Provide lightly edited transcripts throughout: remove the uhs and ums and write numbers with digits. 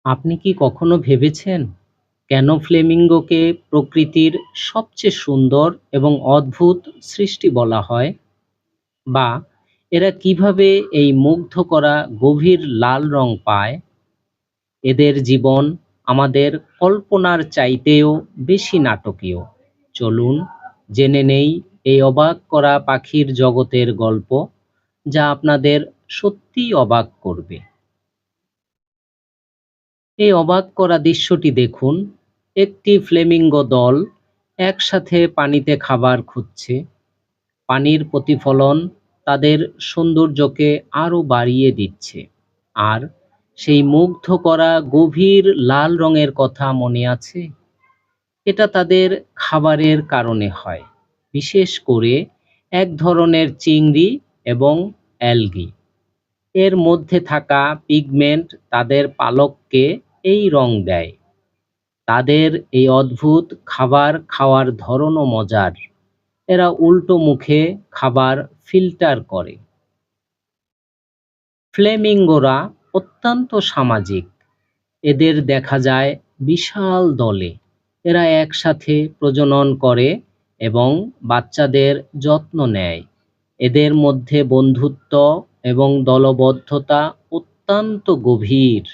আপনি কি কখনো ভেবেছেন কেন ফ্লেমিঙ্গোকে প্রকৃতির সবচেয়ে সুন্দর এবং অদ্ভুত সৃষ্টি বলা হয়? বা এরা কিভাবে এই মুগ্ধ করা গভীর লাল রং পায়? এদের জীবন আমাদের কল্পনার চাইতেও বেশি নাটকীয়। চলুন জেনে নেই এই অবাক করা পাখির জগতের গল্প, যা আপনাদের সত্যিই অবাক করবে। এই অবাক করা দৃশ্যটি দেখুন। একটি ফ্লেমিঙ্গো দল একসাথে পানিতে খাবার খুঁজছে। পানির প্রতিফলন তাদের সৌন্দর্যকে আরো বাড়িয়ে দিচ্ছে। আর সেই মুগ্ধ করা গভীর লাল রঙের কথা মনে আছে? এটা তাদের খাবারের কারণে হয়, বিশেষ করে এক ধরনের চিংড়ি এবং অ্যালগি। এর মধ্যে থাকা পিগমেন্ট তাদের পালককে এই রং দেয়। তাদের এই অদ্ভুত খাবার খাওয়ার ধরনও মজার। এরা উল্টো মুখে খাবার ফিল্টার করে। ফ্লেমিঙ্গোরা অত্যন্ত সামাজিক। এদের দেখা যায় বিশাল দলে। এরা একসাথে প্রজনন করে এবং বাচ্চাদের যত্ন নেয়। এদের মধ্যে বন্ধুত্ব এবং দলবদ্ধতা অত্যন্ত গভীর।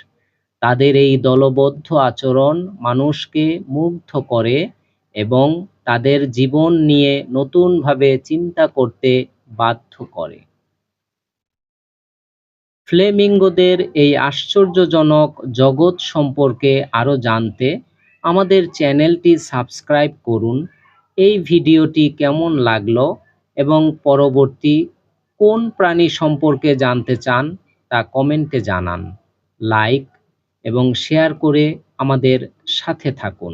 তাদের এই দলবদ্ধ আচরণ মানুষকে মুগ্ধ করে এবং তাদের জীবন নিয়ে নতুনভাবে চিন্তা করতে বাধ্য করে। ফ্লেমিঙ্গোদের এই আশ্চর্যজনক জগৎ সম্পর্কে আরো জানতে আমাদের চ্যানেলটি সাবস্ক্রাইব করুন। এই ভিডিওটি কেমন লাগলো এবং পরবর্তী কোন প্রাণী সম্পর্কে জানতে চান তা কমেন্টে জানান। লাইক এবং শেয়ার করে আমাদের সাথে থাকুন।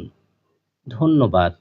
ধন্যবাদ।